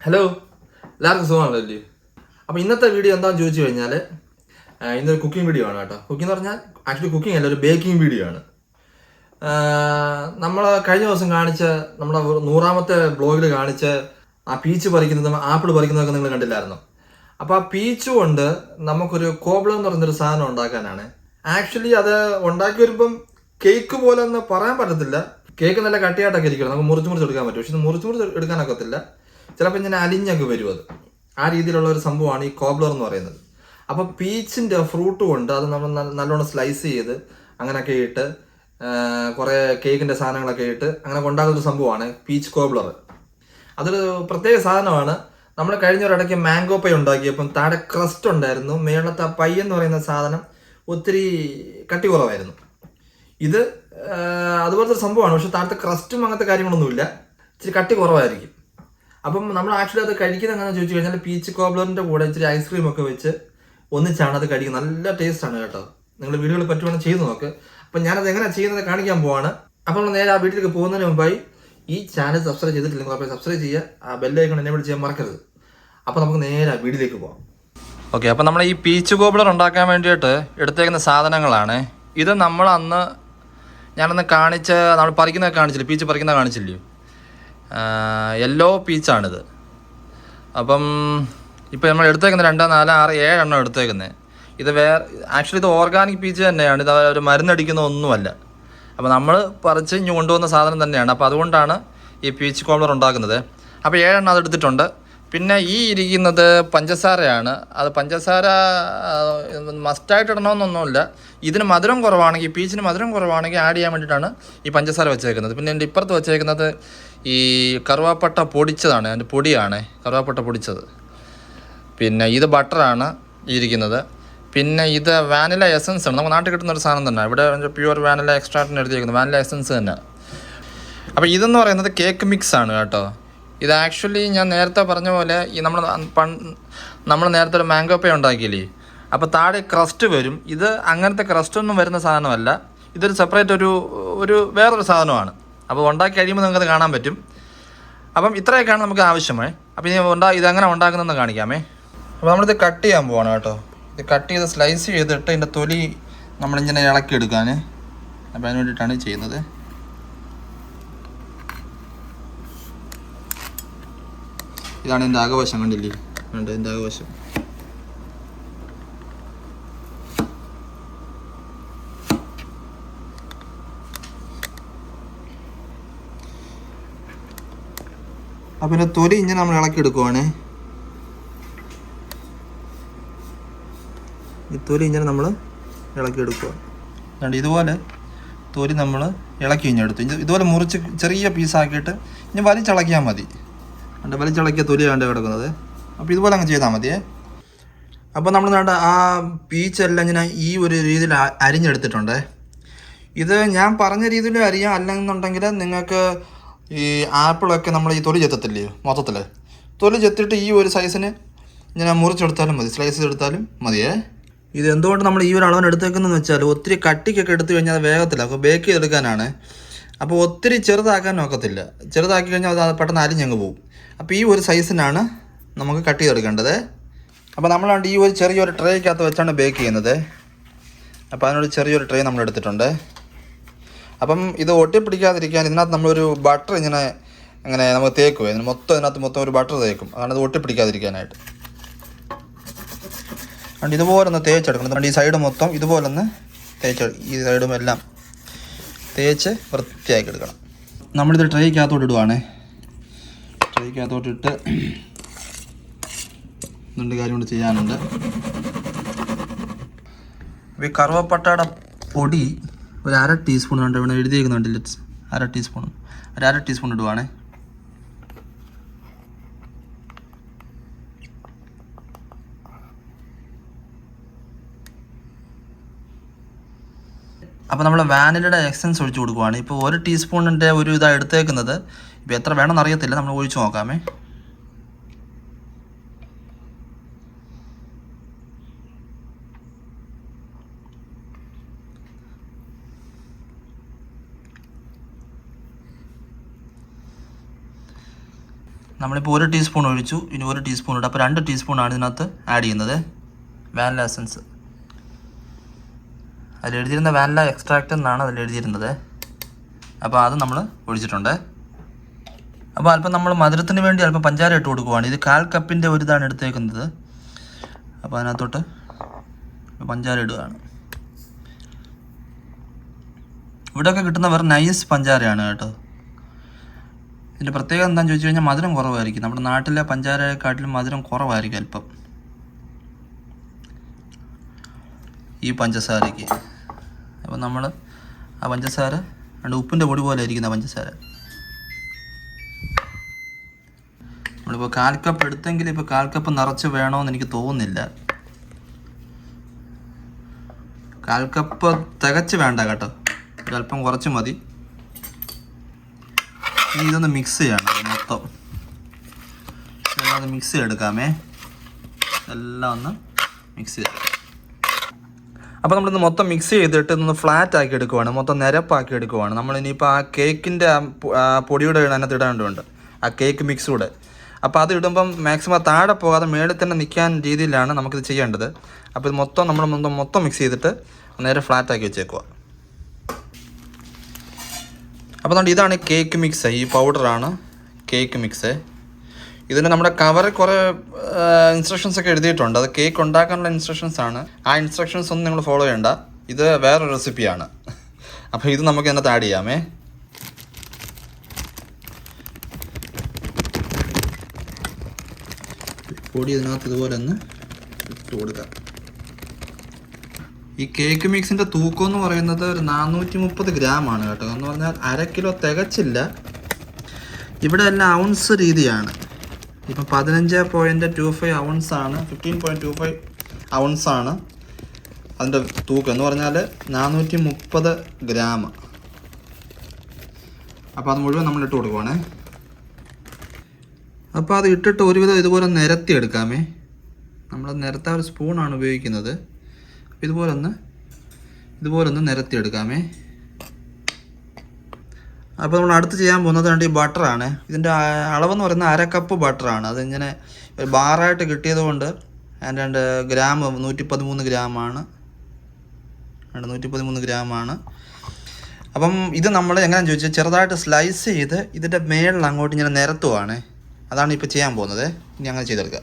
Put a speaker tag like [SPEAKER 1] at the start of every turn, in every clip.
[SPEAKER 1] Hello, എല്ലാവർക്കും സുഖമാണല്ലോ. അപ്പോൾ ഇന്നത്തെ വീഡിയോ എന്താണെന്ന് ചോദിച്ചു കഴിഞ്ഞാൽ ഇന്നൊരു കുക്കിംഗ് വീഡിയോ ആണ് കേട്ടോ. കുക്കിംഗ് എന്ന് പറഞ്ഞാൽ ആക്ച്വലി കുക്കിംഗ് അല്ല, ഒരു ബേക്കിംഗ് വീഡിയോ ആണ്. നമ്മൾ കഴിഞ്ഞ ദിവസം കാണിച്ച നമ്മുടെ 100ാമത്തെ ബ്ലോഗിൽ കാണിച്ച ആ പീച്ച് പറിക്കുന്നതും ആപ്പിൾ പറിക്കുന്നതൊക്കെ നിങ്ങൾ കണ്ടില്ലായിരുന്നു. അപ്പോൾ ആ പീച്ച് കൊണ്ട് നമുക്കൊരു കോബ്ലർ എന്ന് പറയുന്നൊരു സാധനം ഉണ്ടാക്കാനാണ്. ആക്ച്വലി അത് ഉണ്ടാക്കി വരുമ്പം കേക്ക് പോലെ ഒന്ന് പറയാൻ പറ്റത്തില്ല. കേക്ക് നല്ല കട്ടിയായിട്ടൊക്കെ ഇരിക്കണം, നമുക്ക് മുറിച്ച് എടുക്കാൻ പറ്റും. പക്ഷെ മുറിച്ച് എടുക്കാനൊക്കത്തില്ല, ചിലപ്പോൾ ഇങ്ങനെ അലിഞ്ഞൊക്കെ വരും. അത് ആ രീതിയിലുള്ള ഒരു സംഭവമാണ് ഈ കോബ്ലർ എന്ന് പറയുന്നത്. അപ്പോൾ പീച്ചിൻ്റെ ഫ്രൂട്ട് കൊണ്ട് അത് നമ്മൾ നല്ലോണം സ്ലൈസ് ചെയ്ത് അങ്ങനെയൊക്കെ ഇട്ട് കുറേ കേക്കിൻ്റെ സാധനങ്ങളൊക്കെ ഇട്ട് അങ്ങനെ ഉണ്ടാകുന്നൊരു സംഭവമാണ് പീച്ച് കോബ്ലർ. അതൊരു പ്രത്യേക സാധനമാണ്. നമ്മൾ കഴിഞ്ഞ ഒരിടയ്ക്ക് മാംഗോ പൈ ഉണ്ടാക്കിയപ്പം താഴെ ക്രസ്റ്റ് ഉണ്ടായിരുന്നു, മേളത്തെ പൈ എന്ന് പറയുന്ന സാധനം ഒത്തിരി കട്ടി കുറവായിരുന്നു. ഇത് അതുപോലത്തെ സംഭവമാണ്, പക്ഷെ താഴത്തെ ക്രസ്റ്റും അങ്ങനത്തെ കാര്യങ്ങളൊന്നുമില്ല, ഇച്ചിരി കട്ടി കുറവായിരിക്കും. അപ്പം നമ്മൾ ആക്ച്വലി അത് കഴിക്കുന്നത് എങ്ങനെയാണെന്ന് ചോദിച്ചു കഴിഞ്ഞാൽ പീച്ച് കോബ്ലറിൻ്റെ കൂടെ ഇച്ചിരി ഐസ്ക്രീം ഒക്കെ വെച്ച് ഒന്നിച്ചാണ് അത് കഴിക്കുന്നത്. നല്ല ടേസ്റ്റാണ് കേട്ടോ. നിങ്ങൾ വീഡിയോയിൽ പറ്റുവാണെങ്കിൽ ചെയ്ത് നോക്ക്. അപ്പം ഞാനത് എങ്ങനെ ചെയ്യുന്നത് കാണിക്കാൻ പോവാണ്. അപ്പോൾ നമ്മൾ നേരെ ആ വീട്ടിലേക്ക് പോകുന്നതിന് മുമ്പായി ഈ ചാനൽ സബ്സ്ക്രൈബ് ചെയ്തിട്ടില്ലെങ്കിൽ അപ്പോൾ സബ്സ്ക്രൈബ് ചെയ്യുക, ആ ബെല്ലൈക്കൺ എന്നെ വിളിച്ച് ചെയ്യാൻ മറക്കരുത്. അപ്പോൾ നമുക്ക് നേരെ ആ വീട്ടിലേക്ക് പോകാം. ഓക്കെ, അപ്പോൾ നമ്മൾ ഈ പീച്ച് കോബ്ലർ ഉണ്ടാക്കാൻ വേണ്ടിയിട്ട് എടുത്തേക്കുന്ന സാധനങ്ങളാണ് ഇത്. നമ്മൾ ഞാനന്ന് നമ്മൾ പറിക്കുന്നതൊക്കെ കാണിച്ചില്ലേ, പീച്ച് പറിക്കുന്നത് കാണിച്ചില്ലേ, യെല്ലോ പീച്ചാണിത്. അപ്പം ഇപ്പോൾ നമ്മൾ എടുത്തേക്കുന്നത് 2, 4, 6, 7 എണ്ണം എടുത്തേക്കുന്നത്. ഇത് ആക്ച്വലി ഇത് ഓർഗാനിക് പീച്ച് തന്നെയാണ്, ഇത് ഒരു മരുന്നടിക്കുന്ന ഒന്നുമല്ല. അപ്പോൾ നമ്മൾ പറിച്ച് ഇനി കൊണ്ടുവന്ന സാധനം തന്നെയാണ്. അപ്പോൾ അതുകൊണ്ടാണ് ഈ പീച്ച് കോബ്ലർ ഉണ്ടാക്കുന്നത്. അപ്പോൾ 7 എണ്ണം അതെടുത്തിട്ടുണ്ട്. പിന്നെ ഈ ഇരിക്കുന്നത് പഞ്ചസാരയാണ്. അത് പഞ്ചസാര മസ്റ്റായിട്ട് ഇടണമെന്നൊന്നുമില്ല. ഇതിന് മധുരം കുറവാണെങ്കിൽ, പീച്ചിന് മധുരം കുറവാണെങ്കിൽ ആഡ് ചെയ്യാൻ വേണ്ടിയിട്ടാണ് ഈ പഞ്ചസാര വെച്ചേക്കുന്നത്. പിന്നെ എൻ്റെ ഇപ്പുറത്ത് വെച്ചേക്കുന്നത് ഈ കറുവാപ്പട്ട പൊടിച്ചതാണ്, അതിൻ്റെ പൊടിയാണ് കറുവാപ്പട്ട പൊടിച്ചത്. പിന്നെ ഇത് ബട്ടറാണ് ഇരിക്കുന്നത്. പിന്നെ ഇത് വാനില എസൻസ് ആണ്, നമുക്ക് നാട്ടിൽ കിട്ടുന്നൊരു സാധനം തന്നെ. ഇവിടെ പ്യുവർ വാനില എക്സ്ട്രാക്റ്റിന് എടുത്തിരിക്കുന്നത് വാനില എസൻസ് തന്നെ. അപ്പോൾ ഇതെന്ന് പറയുന്നത് കേക്ക് മിക്സ് ആണ് കേട്ടോ. ഇത് ആക്ച്വലി ഞാൻ നേരത്തെ പറഞ്ഞ പോലെ ഈ നമ്മൾ നേരത്തെ ഒരു മാംഗോ പേ ഉണ്ടാക്കിയില്ലേ, അപ്പോൾ താഴെ ക്രസ്റ്റ് വരും. ഇത് അങ്ങനത്തെ ക്രസ്റ്റ് ഒന്നും വരുന്ന സാധനമല്ല, ഇതൊരു സെപ്പറേറ്റ് ഒരു വേറൊരു സാധനമാണ്. അപ്പോൾ ഉണ്ടാക്കി കഴിയുമ്പോൾ നിങ്ങൾക്കത് കാണാൻ പറ്റും. അപ്പം ഇത്രയൊക്കെയാണ് നമുക്ക് ആവശ്യമേ. അപ്പോൾ ഇതെങ്ങനെ ഉണ്ടാക്കുന്നതെന്ന് കാണിക്കാമേ. അപ്പോൾ നമ്മളിത് കട്ട് ചെയ്യാൻ പോവാണ് കേട്ടോ. ഇത് കട്ട് ചെയ്ത് സ്ലൈസ് ചെയ്തിട്ട് ഇതിൻ്റെ തൊലി നമ്മളിങ്ങനെ ഇളക്കിയെടുക്കാൻ. അപ്പോൾ അതിന് വേണ്ടിയിട്ടാണ് ചെയ്യുന്നത്. ഇതാണ് എൻ്റെ അകവശം, കണ്ടില്ലേ, ഉണ്ട് എൻ്റെ അകവശം. അപ്പം പിന്നെ തൊലി ഇങ്ങനെ നമ്മൾ ഇളക്കിയെടുക്കുവാണ്. ഈ തൊലി ഇങ്ങനെ നമ്മൾ ഇളക്കിയെടുക്കുക. അതുകൊണ്ട് ഇതുപോലെ തൊലി നമ്മൾ ഇളക്കി കഴിഞ്ഞെടുത്തു. ഇതുപോലെ മുറിച്ച് ചെറിയ പീസാക്കിയിട്ട് ഇനി വലിച്ചിളക്കിയാൽ മതി. അതുകൊണ്ട് വലിച്ചിളക്കിയ തൊലിയാണ് കിടക്കുന്നത്. അപ്പോൾ ഇതുപോലെ അങ്ങ് ചെയ്താൽ മതിയേ. അപ്പോൾ നമ്മൾ ആ പീച്ചെല്ലാം ഇങ്ങനെ ഈ ഒരു രീതിയിൽ അരിഞ്ഞെടുത്തിട്ടുണ്ട്. ഇത് ഞാൻ പറഞ്ഞ രീതിയിൽ അരിയാം, അല്ലെന്നുണ്ടെങ്കിൽ നിങ്ങൾക്ക് ഈ ആപ്പിളൊക്കെ നമ്മൾ ഈ തൊലി ചെത്തത്തില്ലേ, മൊത്തത്തിൽ തൊലി ചെത്തിയിട്ട് ഈ ഒരു സൈസിന് ഇങ്ങനെ മുറിച്ചെടുത്താലും മതി, സ്ലൈസ് എടുത്താലും മതിയേ. ഇത് എന്തുകൊണ്ട് നമ്മൾ ഈ ഒരു അളവിന് എടുത്തേക്കുന്നതെന്ന് വെച്ചാൽ ഒത്തിരി കട്ടിക്കൊക്കെ എടുത്തു കഴിഞ്ഞാൽ അത് വേഗത്തില്ല. അപ്പോൾ ബേക്ക് ചെയ്തെടുക്കാനാണ്. അപ്പോൾ ഒത്തിരി ചെറുതാക്കാൻ നോക്കത്തില്ല, ചെറുതാക്കി കഴിഞ്ഞാൽ അത് പെട്ടെന്ന് അരിഞ്ഞങ്ങ് പോകും. അപ്പോൾ ഈ ഒരു സൈസിനാണ് നമുക്ക് കട്ട് ചെയ്തെടുക്കേണ്ടത്. അപ്പോൾ നമ്മളാണ്ട് ഈ ഒരു ചെറിയൊരു ട്രേക്കകത്ത് വെച്ചാണ് ബേക്ക് ചെയ്യുന്നത്. അപ്പോൾ അതിനൊരു ചെറിയൊരു ട്രേ നമ്മൾ എടുത്തിട്ടുണ്ട്. അപ്പം ഇത് ഒട്ടിപ്പിടിക്കാതിരിക്കാൻ ഇതിനകത്ത് നമ്മളൊരു ബട്ടർ ഇങ്ങനെ നമുക്ക് തേക്കും. ഇതിനകത്ത് മൊത്തം ഒരു ബട്ടർ തേക്കും, അതാണ് ഇത് ഒട്ടിപ്പിടിക്കാതിരിക്കാനായിട്ട്. അതുകൊണ്ട് ഇതുപോലെ ഒന്ന് തേച്ചെടുക്കണം. അതുകൊണ്ട് ഈ സൈഡ് മൊത്തം ഇതുപോലെ ഒന്ന് ഈ സൈഡും എല്ലാം തേച്ച് വൃത്തിയാക്കി എടുക്കണം. നമ്മളിത് ട്രേക്കകത്തോട്ട് ഇടുവാണ്. ട്രേക്കകത്തോട്ടിട്ട് 2 കാര്യം കൊണ്ട് ചെയ്യാനുണ്ട്. അപ്പോൾ ഈ കറുവപ്പട്ടയുടെ പൊടി ഒരു 1/2 ടീസ്പൂൺ ഉണ്ട്, ഇവിടെ എഴുതിയിരിക്കുന്നുണ്ടല്ലോ, 1/2 ടീസ്പൂൺ, ഒരു 1/2 ടീസ്പൂൺ ഇടുവാണേ. അപ്പോൾ നമ്മൾ വാനിലയുടെ എസൻസ് ഒഴിച്ച് കൊടുക്കുവാണ്. ഇപ്പോൾ 1 ടീസ്പൂണിൻ്റെ ഒരു ഇതാണ് എടുത്തേക്കുന്നത്. ഇപ്പോൾ എത്ര വേണമെന്ന് അറിയത്തില്ല, നമ്മൾ ഒഴിച്ച് നോക്കാമേ. നമ്മളിപ്പോൾ 1 ടീസ്പൂൺ ഒഴിച്ചു, ഇനി 1 ടീസ്പൂൺ ഇട്ട്, അപ്പോൾ 2 ടീസ്പൂണാണ് ഇതിനകത്ത് ആഡ് ചെയ്യുന്നത് വാനില എസൻസ്. അതിലെഴുതിയിരുന്ന വാനില എക്സ്ട്രാക്റ്റ് എന്നാണ് അതിലെഴുതിയിരുന്നത്. അപ്പോൾ അത് നമ്മൾ ഒഴിച്ചിട്ടുണ്ട്. അപ്പോൾ അല്പം നമ്മൾ മധുരത്തിന് വേണ്ടി അല്പം പഞ്ചാര ഇട്ട് കൊടുക്കുവാണ്. ഇത് 1/4 കപ്പിൻ്റെ ഒരു ഇതാണ് എടുത്തേക്കുന്നത്. അപ്പോൾ അതിനകത്തോട്ട് പഞ്ചാര ഇടുകയാണ്. ഇവിടെയൊക്കെ കിട്ടുന്ന വെറും നൈസ് പഞ്ചാരയാണ് കേട്ടോ. ഇതിൻ്റെ പ്രത്യേകത എന്താണെന്ന് ചോദിച്ചു കഴിഞ്ഞാൽ മധുരം കുറവായിരിക്കും. നമ്മുടെ നാട്ടിലെ പഞ്ചാരയെക്കാട്ടിലും മധുരം കുറവായിരിക്കും അല്പം ഈ പഞ്ചസാരയ്ക്ക്. അപ്പോൾ നമ്മൾ ആ പഞ്ചസാര ഉപ്പിൻ്റെ പൊടി പോലെ ഇരിക്കുന്ന പഞ്ചസാര നമ്മളിപ്പോൾ 1/4 കപ്പ് എടുത്തെങ്കിൽ ഇപ്പോൾ 1/4 കപ്പ് നിറച്ച് വേണമെന്ന് എനിക്ക് തോന്നുന്നില്ല. 1/4 കപ്പ് തികച്ച് വേണ്ട കേട്ടോ, ഒരല്പം കുറച്ച് മതി. ഇനി ഇതൊന്ന് മിക്സ് ചെയ്യണം മൊത്തം. എല്ലാം ഒന്ന് മിക്സ് ചെയ്തെടുക്കാമേ. എല്ലാം ഒന്ന് മിക്സ് ചെയ്ത്. അപ്പോൾ നമ്മളിന്ന് മൊത്തം മിക്സ് ചെയ്തിട്ട് ഒന്ന് ഫ്ലാറ്റ് ആക്കി എടുക്കുവാണ്, മൊത്തം നിരപ്പാക്കി എടുക്കുവാണ്. നമ്മളിനിയിപ്പോൾ ആ കേക്കിൻ്റെ പൊടിയുടെ അതിനകത്ത് ഇടാണ്ടുണ്ട്, ആ കേക്ക് മിക്സ് കൂടെ. അപ്പോൾ അത് ഇടുമ്പം മാക്സിമം താഴെ പോകാതെ മേളിൽ തന്നെ നിൽക്കാൻ രീതിയിലാണ് നമുക്കിത് ചെയ്യേണ്ടത്. അപ്പോൾ ഇത് മൊത്തം നമ്മൾ മൊത്തം മിക്സ് ചെയ്തിട്ട് നേരെ ഫ്ലാറ്റാക്കി വെച്ചേക്കുക. അപ്പോൾ അതുകൊണ്ട് ഇതാണ് കേക്ക് മിക്സ്. ഈ പൗഡറാണ് കേക്ക് മിക്സ്. ഇതിന് നമ്മുടെ കവറിൽ കുറേ ഇൻസ്ട്രക്ഷൻസ് ഒക്കെ എഴുതിയിട്ടുണ്ട്. അത് കേക്ക് ഉണ്ടാക്കാനുള്ള ഇൻസ്ട്രക്ഷൻസ് ആണ്. ആ ഇൻസ്ട്രക്ഷൻസ് ഒന്നും നിങ്ങൾ ഫോളോ ചെയ്യണ്ട, ഇത് വേറൊരു റെസിപ്പിയാണ്. അപ്പോൾ ഇത് നമുക്ക് ഇതിനകത്ത് ആഡ് ചെയ്യാമേ. പൊടി ഇതിനകത്ത് ഇതുപോലെ ഒന്ന് ഇട്ട് കൊടുക്കാം. ഈ കേക്ക് മിക്സിൻ്റെ തൂക്കം എന്ന് പറയുന്നത് ഒരു 430 ഗ്രാമാണ് കേട്ടോ. എന്ന് പറഞ്ഞാൽ 1/2 കിലോ തികച്ചില്ല. ഇവിടെ എല്ലാം ഔൺസ് രീതിയാണ്. ഇപ്പം 15.25 ഔൺസാണ്, 15.25 ഔൺസാണ് അതിൻ്റെ തൂക്കം എന്ന് പറഞ്ഞാൽ 430 ഗ്രാം. അപ്പോൾ അത് മുഴുവൻ നമ്മൾ ഇട്ട് കൊടുക്കുവാണേ. അപ്പോൾ അത് ഇട്ടിട്ട് ഒരുവിധം ഇതുപോലെ നിരത്തി എടുക്കാമേ. നമ്മൾ നിരത്താൻ ഒരു സ്പൂണാണ് ഉപയോഗിക്കുന്നത്. അപ്പോൾ ഇതുപോലെ ഒന്ന് നിരത്തി എടുക്കാമേ. അപ്പോൾ നമ്മൾ അടുത്ത് ചെയ്യാൻ പോകുന്നത് ഈ ബട്ടറാണ്. ഇതിൻ്റെ അളവെന്ന് പറയുന്നത് 1/2 കപ്പ് ബട്ടറാണ്. അതിങ്ങനെ ഒരു ബാറായിട്ട് കിട്ടിയത് കൊണ്ട് അതിൻ്റെ ഗ്രാം 113 ഗ്രാമാണ്. 113 ഗ്രാമാണ്. അപ്പം ഇത് നമ്മൾ എങ്ങനെയാണെന്ന് ചോദിച്ചാൽ ചെറുതായിട്ട് സ്ലൈസ് ചെയ്ത് ഇതിൻ്റെ മേളിൽ അങ്ങോട്ട് ഇങ്ങനെ നിരത്തുവാണ്. അതാണ് ഇപ്പോൾ ചെയ്യാൻ പോകുന്നത്. ഇനി അങ്ങനെ ചെയ്തെടുക്കുക.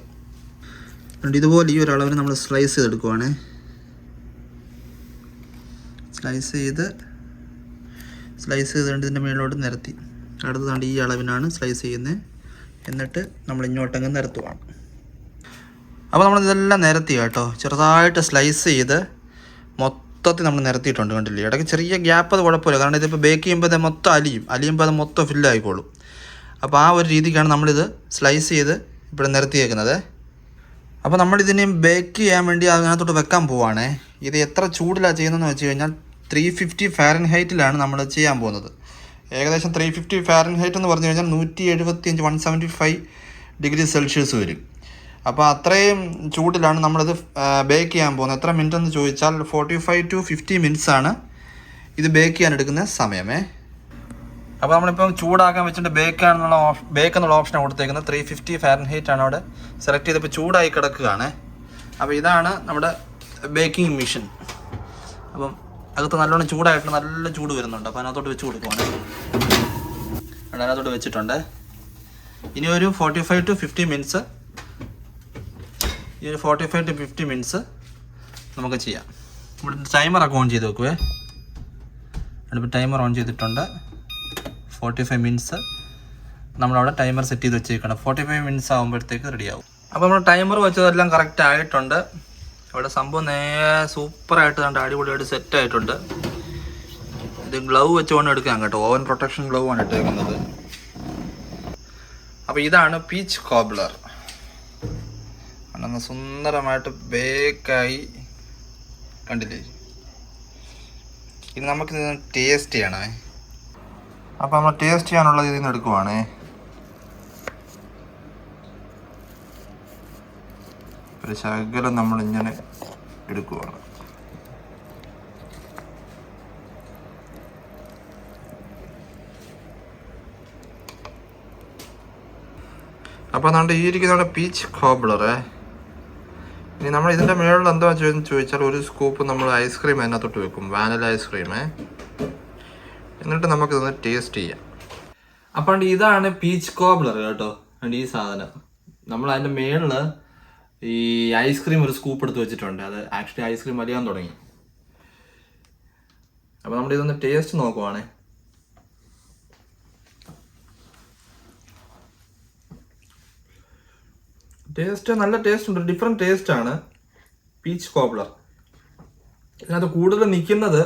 [SPEAKER 1] ഇതുപോലെ ഈ ഒരു അളവിന് നമ്മൾ സ്ലൈസ് ചെയ്തെടുക്കുവാണ്. സ്ലൈസ് ചെയ്തുകൊണ്ട് ഇതിൻ്റെ മേളിലോട്ട് നിരത്തി. അടുത്തതാണ്ട് ഈ അളവിനാണ് സ്ലൈസ് ചെയ്യുന്നത്. എന്നിട്ട് നമ്മൾ ഇങ്ങോട്ടങ്ങ് നിരത്തുവാണ്. അപ്പോൾ നമ്മളിതെല്ലാം നിരത്തി കേട്ടോ. ചെറുതായിട്ട് സ്ലൈസ് ചെയ്ത് മൊത്തത്തിൽ നമ്മൾ നിരത്തിയിട്ടുണ്ട്. കണ്ടില്ലേ, ഇടയ്ക്ക് ചെറിയ ഗ്യാപ്പ് അത് കുഴപ്പമില്ല. കാരണം ഇതിപ്പോൾ ബേക്ക് ചെയ്യുമ്പോൾ അത് മൊത്തം അലിയുമ്പോൾ അത് മൊത്തം ഫില്ലായിക്കോളും. അപ്പോൾ ആ ഒരു രീതിക്കാണ് നമ്മളിത് സ്ലൈസ് ചെയ്ത് ഇവിടെ നിരത്തിയേക്കുന്നത്. അപ്പോൾ നമ്മളിതിനെ ബേക്ക് ചെയ്യാൻ വേണ്ടി അതിനകത്തോട്ട് വെക്കാൻ പോവുകയാണേ. ഇത് എത്ര ചൂടിലാണ് ചെയ്യുന്നതെന്ന് വെച്ച് കഴിഞ്ഞാൽ 350 ഫാരൻഹൈറ്റിലാണ് നമ്മൾ ചെയ്യാൻ പോകുന്നത്. ഏകദേശം 350 ഫാരൻഹൈറ്റ് എന്ന് പറഞ്ഞു കഴിഞ്ഞാൽ 175 175 ഡിഗ്രി സെൽഷ്യസ് വരും. അപ്പോൾ അത്രയും ചൂടിലാണ് നമ്മളിത് ബേക്ക് ചെയ്യാൻ പോകുന്നത്. എത്ര മിനിറ്റ് എന്ന് ചോദിച്ചാൽ 45 to 50 മിനിറ്റ്സാണ് ഇത് ബേക്ക് ചെയ്യാൻ എടുക്കുന്ന സമയമേ. അപ്പോൾ നമ്മളിപ്പം ചൂടാക്കാൻ വെച്ചിട്ട് ബേക്ക് എന്നുള്ള ഓപ്ഷനാണ് കൊടുത്തേക്കുന്നത്. 350 ഫാരൻഹൈറ്റ് ആണ് അവിടെ സെലക്ട് ചെയ്തപ്പോൾ ചൂടായി കിടക്കുകയാണ്. അപ്പോൾ ഇതാണ് നമ്മുടെ ബേക്കിംഗ് മെഷീൻ. അപ്പം അകത്ത് നല്ലോണം ചൂടായിട്ട് നല്ല ചൂട് വരുന്നുണ്ട്. അപ്പോൾ അതിനകത്തോട്ട് വെച്ച് കൊടുക്കുവാണ്. അതിനകത്തോട്ട് വെച്ചിട്ടുണ്ട്. ഇനി ഒരു 45 to 50 മിനിറ്റ്സ് നമുക്ക് ചെയ്യാം. ഇവിടെ ടൈമറൊക്കെ ഓൺ ചെയ്ത് വെക്കുവേ. ഇപ്പോൾ ടൈമർ ഓൺ ചെയ്തിട്ടുണ്ട്. 45 മിനിറ്റ്സ് നമ്മളവിടെ ടൈമർ സെറ്റ് ചെയ്ത് വെച്ചേക്കണം. 45 മിനിറ്റ്സ് ആകുമ്പോഴത്തേക്ക് റെഡിയാവും. അപ്പോൾ നമ്മൾ ടൈമർ വെച്ചതെല്ലാം കറക്റ്റ് ആയിട്ടുണ്ട്. ഇവിടെ സംഭവം സൂപ്പറായിട്ട് കണ്ട് അടിപൊളിയായിട്ട് സെറ്റ് ആയിട്ടുണ്ട്. ഇത് ഗ്ലൗ വെച്ചുകൊണ്ട് എടുക്കാം കേട്ടോ. ഓവൻ പ്രൊട്ടക്ഷൻ ഗ്ലൗ ആണ് ഇട്ടേക്കുന്നത്. അപ്പോൾ ഇതാണ് പീച്ച് കോബ്ലർ. അന്ന് സുന്ദരമായിട്ട് ബേക്കായി കണ്ടില്ലേ. ഇനി നമുക്കിത് ടേസ്റ്റ് ചെയ്യണേ. അപ്പോൾ നമ്മൾ ടേസ്റ്റ് ചെയ്യാനുള്ളത് ഇതിൽ നിന്ന് എടുക്കുവാണേ. ഒരു ശകലം നമ്മളിങ്ങനെ എടുക്കുവാണ്. അപ്പോൾ അതുകൊണ്ട് ഈ ഇരിക്കുന്ന പീച്ച് കോബ്ലറേ. ഇനി നമ്മൾ ഇതിൻ്റെ മുകളിൽ എന്താ ചോദിച്ചാൽ ഒരു സ്കൂപ്പ് നമ്മൾ ഐസ്ക്രീം അതിനകത്തോട്ട് വെക്കും, വാനില ഐസ്ക്രീമേ. എന്നിട്ട് നമുക്കിതൊന്ന് ടേസ്റ്റ് ചെയ്യാം. അപ്പം ഇതാണ് പീച്ച് കോബ്ലർ കേട്ടോ. അതുകൊണ്ട് ഈ സാധനം നമ്മൾ അതിൻ്റെ മുകളിൽ ഈ ഐസ്ക്രീം ഒരു സ്കൂപ്പ് എടുത്ത് വെച്ചിട്ടുണ്ട്. അത് ആക്ച്വലി ഐസ്ക്രീം വലിയാൻ തുടങ്ങി. അപ്പോൾ നമ്മൾ ഇതൊന്ന് ടേസ്റ്റ് നോക്കുവാണേ. ടേസ്റ്റ് നല്ല ടേസ്റ്റ് ഉണ്ട്, ഡിഫറെൻറ്റ് ടേസ്റ്റാണ് പീച്ച് കോബ്ലർ. ഇതിനകത്ത് കൂടുതൽ നിൽക്കുന്നത്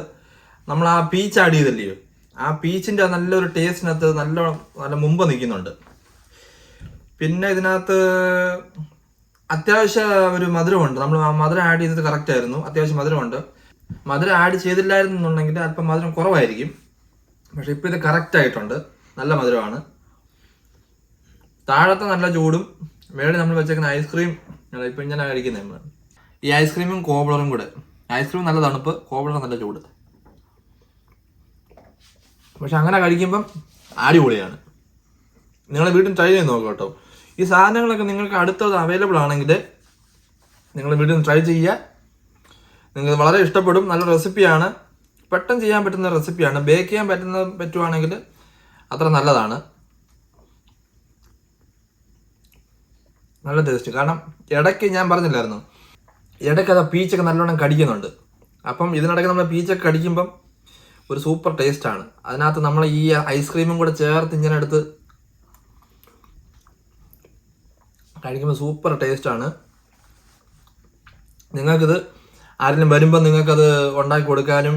[SPEAKER 1] നമ്മൾ ആ പീച്ച് ആഡ് ചെയ്തല്ലയോ, ആ പീച്ചിൻ്റെ നല്ലൊരു ടേസ്റ്റിനകത്ത് നല്ല മുമ്പ് നിൽക്കുന്നുണ്ട്. പിന്നെ ഇതിനകത്ത് അത്യാവശ്യം ഒരു മധുരമുണ്ട്. നമ്മൾ ആ മധുരം ആഡ് ചെയ്തത് കറക്റ്റ് ആയിരുന്നു, അത്യാവശ്യം മധുരമുണ്ട്. മധുരം ആഡ് ചെയ്തില്ലായിരുന്നുണ്ടെങ്കിൽ അല്പം മധുരം കുറവായിരിക്കും. പക്ഷെ ഇപ്പോൾ ഇത് കറക്റ്റ് ആയിട്ടുണ്ട്, നല്ല മധുരമാണ്. താഴത്തെ നല്ല ചൂടും മേളിൽ നമ്മൾ വെച്ചേക്കുന്ന ഐസ്ക്രീം ഇപ്പം ഇങ്ങനെ കഴിക്കുന്നത് നമ്മൾ. ഈ ഐസ്ക്രീമും കോബ്ലറും കൂടെ, ഐസ്ക്രീം നല്ല തണുപ്പ്, കോബ്ലർ നല്ല ചൂട്. പക്ഷെ അങ്ങനെ കഴിക്കുമ്പം അടിപൊളിയാണ്. നിങ്ങൾ വീട്ടിൽ ട്രൈ ചെയ്ത് നോക്കാം കേട്ടോ. ഈ സാധനങ്ങളൊക്കെ നിങ്ങൾക്ക് അടുത്തത് അവൈലബിൾ ആണെങ്കിൽ നിങ്ങൾ വീട്ടിൽ ട്രൈ ചെയ്യുക. നിങ്ങൾക്ക് വളരെ ഇഷ്ടപ്പെടും. നല്ല റെസിപ്പിയാണ്, പെട്ടെന്ന് ചെയ്യാൻ പറ്റുന്ന റെസിപ്പിയാണ്. ബേക്ക് ചെയ്യാൻ പറ്റുവാണെങ്കിൽ അത്ര നല്ലതാണ്. നല്ല ടേസ്റ്റ്. കാരണം ഇടയ്ക്ക് ഞാൻ പറഞ്ഞില്ലായിരുന്നു, ഇടയ്ക്ക് അത് പീച്ചൊക്കെ നല്ലോണം കടിക്കുന്നുണ്ട്. അപ്പം ഇതിനിടയ്ക്ക് നമ്മൾ പീച്ചൊക്കെ കടിക്കുമ്പം ഒരു സൂപ്പർ ടേസ്റ്റാണ്. അതിനകത്ത് നമ്മൾ ഈ ഐസ്ക്രീമും കൂടെ ചേർത്ത് ഇങ്ങനെ എടുത്ത് കഴിക്കുമ്പോൾ സൂപ്പർ ടേസ്റ്റാണ്. നിങ്ങൾക്കിത് ആരെങ്കിലും വരുമ്പോൾ നിങ്ങൾക്കത് ഉണ്ടാക്കി കൊടുക്കാനും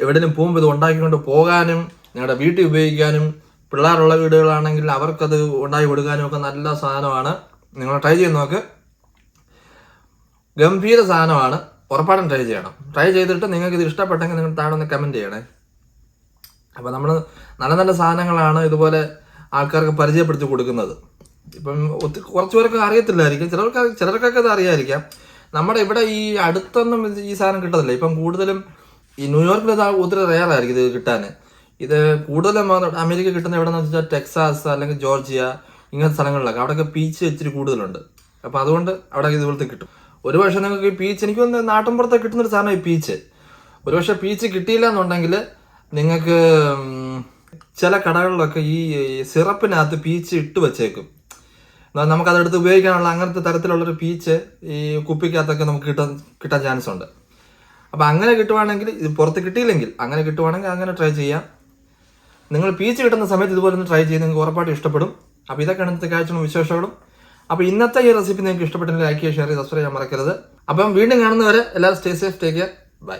[SPEAKER 1] എവിടെയും പോകുമ്പോൾ ഇത് ഉണ്ടാക്കിക്കൊണ്ട് പോകാനും നിങ്ങളുടെ വീട്ടിൽ ഉപയോഗിക്കാനും, പിള്ളേരുള്ള വീടുകളാണെങ്കിൽ അവർക്കത് ഉണ്ടാക്കി കൊടുക്കാനും ഒക്കെ നല്ല സാധനമാണ്. നിങ്ങൾ ട്രൈ ചെയ്ത് നോക്ക്. ഗംഭീര സാധനമാണ്, ഉറപ്പായിട്ടും ട്രൈ ചെയ്യണം. ട്രൈ ചെയ്തിട്ട് നിങ്ങൾക്ക് ഇത് ഇഷ്ടപ്പെട്ടെങ്കിൽ നിങ്ങൾ താഴെ ഒന്ന് കമൻറ്റ് ചെയ്യണേ. അപ്പോൾ നമ്മൾ നല്ല നല്ല സാധനങ്ങളാണ് ഇതുപോലെ ആൾക്കാർക്ക് പരിചയപ്പെടുത്തി കൊടുക്കുന്നത്. ഇപ്പം കുറച്ച് പേർക്ക് അറിയത്തില്ലായിരിക്കും, ചിലർക്കൊക്കെ ഇത് അറിയാതിരിക്കാം. നമ്മുടെ ഇവിടെ ഈ അടുത്തൊന്നും ഈ സാധനം കിട്ടത്തില്ല. ഇപ്പം കൂടുതലും ഈ ന്യൂയോർക്കിൽ ഇത് ഒത്തിരി റെയറായിരിക്കും ഇത് കിട്ടാൻ. ഇത് കൂടുതലും അമേരിക്ക കിട്ടുന്ന എവിടെയെന്ന് വെച്ചാൽ ടെക്സാസ് അല്ലെങ്കിൽ ജോർജിയ ഇങ്ങനത്തെ സ്ഥലങ്ങളിലൊക്കെ, അവിടെയൊക്കെ പീച്ച് ഇച്ചിരി കൂടുതലുണ്ട്. അപ്പോൾ അതുകൊണ്ട് അവിടെ ഇതുപോലത്തെ കിട്ടും. ഒരു പക്ഷേ നിങ്ങൾക്ക് ഈ പീച്ച്, എനിക്കൊന്ന് നാട്ടിൻപുറത്തൊക്കെ കിട്ടുന്നൊരു സാധനം ഈ പീച്ച്. ഒരു പക്ഷേ പീച്ച് കിട്ടിയില്ല എന്നുണ്ടെങ്കിൽ നിങ്ങൾക്ക് ചില കടകളിലൊക്കെ ഈ സിറപ്പിനകത്ത് പീച്ച് ഇട്ട് വെച്ചേക്കും. നമുക്കതെടുത്ത് ഉപയോഗിക്കാനുള്ള അങ്ങനത്തെ തരത്തിലുള്ളൊരു പീച്ച് ഈ കുപ്പിക്കകത്തൊക്കെ നമുക്ക് കിട്ടാൻ ചാൻസ് ഉണ്ട്. അപ്പോൾ അങ്ങനെ കിട്ടുവാണെങ്കിൽ, ഇത് പുറത്ത് കിട്ടിയില്ലെങ്കിൽ അങ്ങനെ കിട്ടുവാണെങ്കിൽ അങ്ങനെ ട്രൈ ചെയ്യാം. നിങ്ങൾ പീച്ച് കിട്ടുന്ന സമയത്ത് ഇതുപോലെ ഒന്ന് ട്രൈ ചെയ്ത് നിങ്ങൾക്ക് ഉറപ്പായിട്ടും ഇഷ്ടപ്പെടും. അപ്പോൾ ഇതൊക്കെയാണ് ഇന്നത്തെ കാഴ്ചകളും വിശേഷങ്ങളും. അപ്പോൾ ഇന്നത്തെ ഈ റെസിപ്പി നിങ്ങൾക്ക് ഇഷ്ടപ്പെട്ടെങ്കിൽ ലൈക്ക് ചെയ്യുക, ഷെയർ ചെയ്യുക, സബ്സ്ക്രൈബ് ചെയ്യാൻ മറക്കരുത്. അപ്പം വീണ്ടും കാണുന്നവരെ എല്ലാവരും stay safe, take care, by.